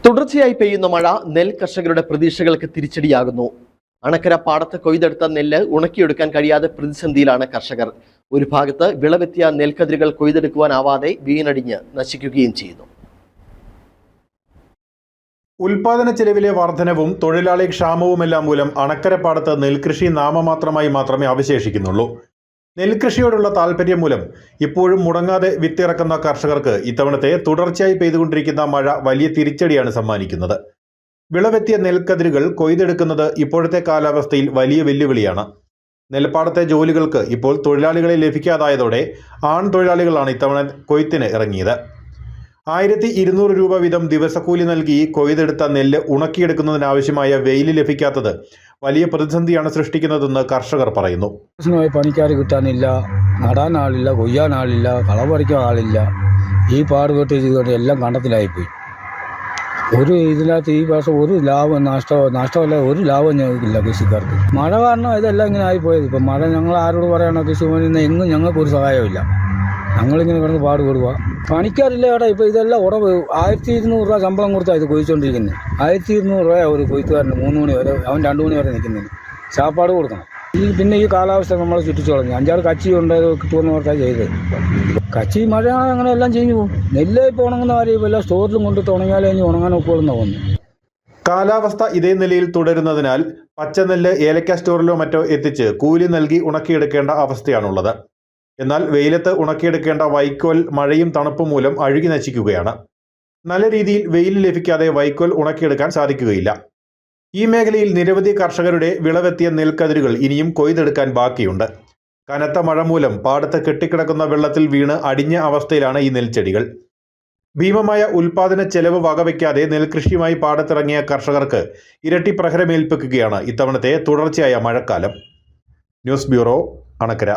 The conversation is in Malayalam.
തുടർച്ചയായി പെയ്യുന്ന മഴ നെൽ കർഷകരുടെ പ്രതീക്ഷകൾക്ക് തിരിച്ചടിയാകുന്നു. അണക്കര പാടത്ത് കൊയ്തെടുത്ത നെല്ല് ഉണക്കിയെടുക്കാൻ കഴിയാതെ പ്രതിസന്ധിയിലാണ് കർഷകർ. ഒരു ഭാഗത്ത് വിളവെത്തിയ നെൽക്കതിരുകൾ കൊയ്തെടുക്കുവാനാവാതെ വീണടിഞ്ഞ് നശിക്കുകയും ചെയ്യുന്നു. ഉൽപാദന ചെലവിലെ വർധനവും തൊഴിലാളി ക്ഷാമവുമെല്ലാം മൂലം അണക്കര പാടത്ത് നെൽകൃഷി നാമമാത്രമായി മാത്രമേ അവശേഷിക്കുന്നുള്ളൂ. നെൽകൃഷിയോടുള്ള താൽപര്യം മൂലം ഇപ്പോഴും മുടങ്ങാതെ വിത്തിറക്കുന്ന കർഷകർക്ക് ഇത്തവണത്തെ തുടർച്ചയായി പെയ്തുകൊണ്ടിരിക്കുന്ന മഴ വലിയ തിരിച്ചടിയാണ് സമ്മാനിക്കുന്നത്. വിളവെത്തിയ നെൽക്കതിരുകൾ കൊയ്തെടുക്കുന്നത് ഇപ്പോഴത്തെ കാലാവസ്ഥയിൽ വലിയ വെല്ലുവിളിയാണ്. നെൽപ്പാടത്തെ ജോലികൾക്ക് ഇപ്പോൾ തൊഴിലാളികളെ ലഭിക്കാതായതോടെ ആൺ തൊഴിലാളികളാണ് ഇത്തവണ കൊയ്ത്തിന് ഇറങ്ങിയത്. 1200 രൂപ വീതം ദിവസക്കൂലി നൽകി കൊയ്തെടുത്ത നെല്ല് ഉണക്കിയെടുക്കുന്നതിനാവശ്യമായ വെയിൽ ലഭിക്കാത്തത് വലിയ പ്രതിസന്ധിയാണ് സൃഷ്ടിക്കുന്നതെന്ന് കർഷകർ പറയുന്നു. പണിക്കാർ കിട്ടാനില്ല, നടാൻ ആളില്ല, കൊയ്യാൻ ആളില്ല, കളപറിക്കാൻ ആളില്ല. ഈ പാടുപെട്ട് ചെയ്തുകൊണ്ട് എല്ലാം കണ്ടത്തിലായിപ്പോയി. ഇതിനകത്ത് ഈ വർഷം ഒരു നഷ്ടമല്ല, ഒരു ലാഭം ഞങ്ങൾക്കില്ല കൃഷിക്കാർക്ക്. മഴ കാരണം ഇതെല്ലാം ഇങ്ങനെ ആയിപ്പോയത്. ഇപ്പം മഴ ഞങ്ങൾ ആരോട് പറയണോ, കൃഷിഭവനിൽ നിന്ന് എങ്ങും ഞങ്ങൾക്കൊരു സഹായമില്ല. ഞങ്ങളിങ്ങനെ കിടന്ന് പാടുപെടുക. പണിക്കാരില്ല ഏട്ടാ. ഇപ്പോൾ ഇതെല്ലാം 1200 രൂപ ശമ്പളം കൊടുത്താണ് ഇത് കൊയ്ച്ചുകൊണ്ടിരിക്കുന്നത്. 1200 രൂപ ഒരു കൊയ്ത്തുകാരന് 3 മണി വരെ, അവൻ 2 മണി വരെ നിൽക്കുന്നതിന് ചാപ്പാട് കൊടുക്കണം. പിന്നെ ഈ കാലാവസ്ഥ നമ്മളെ ചുറ്റിച്ചു കളഞ്ഞു. 5-6 കച്ചി ഉണ്ടായത് കിട്ടുമെന്ന് പറഞ്ഞാൽ ചെയ്തത്. കച്ചി മഴ അങ്ങനെ എല്ലാം ചെയ്ഞ്ഞു പോകും. നെല്ല് ഇപ്പോൾ ഉണങ്ങുന്ന കാര്യം എല്ലാം സ്റ്റോറിലും കൊണ്ടിട്ട് ഉണങ്ങിയാലേ ഇനി ഉണങ്ങാൻ ഒക്കുമെന്ന് തോന്നുന്നു. കാലാവസ്ഥ ഇതേ നിലയിൽ തുടരുന്നതിനാൽ പച്ചനെല്ല് ഏലക്ക സ്റ്റോറിലോ മറ്റോ എത്തിച്ച് കൂലി നൽകി ഉണക്കിയെടുക്കേണ്ട അവസ്ഥയാണുള്ളത്. എന്നാൽ വെയിലത്ത് ഉണക്കിയെടുക്കേണ്ട വൈക്കോൽ മഴയും തണുപ്പും മൂലം അഴുകി നശിക്കുകയാണ്. നല്ല രീതിയിൽ വെയിൽ ലഭിക്കാതെ വൈക്കോൽ ഉണക്കിയെടുക്കാൻ സാധിക്കുകയില്ല. ഈ മേഖലയിൽ നിരവധി കർഷകരുടെ വിളവെത്തിയ നെൽക്കതിരുകൾ ഇനിയും കൊയ്തെടുക്കാൻ ബാക്കിയുണ്ട്. കനത്ത മഴ മൂലം പാടത്ത് കെട്ടിക്കിടക്കുന്ന വെള്ളത്തിൽ വീണ് അടിഞ്ഞ അവസ്ഥയിലാണ് ഈ നെൽച്ചെടികൾ. ഭീമമായ ഉൽപാദന ചെലവ് വകവയ്ക്കാതെ നെൽകൃഷിയുമായി പാടത്തിറങ്ങിയ കർഷകർക്ക് ഇരട്ടി പ്രഹരമേൽപ്പിക്കുകയാണ് ഇത്തവണത്തെ തുടർച്ചയായ മഴക്കാലം. News bureau, Anakkara.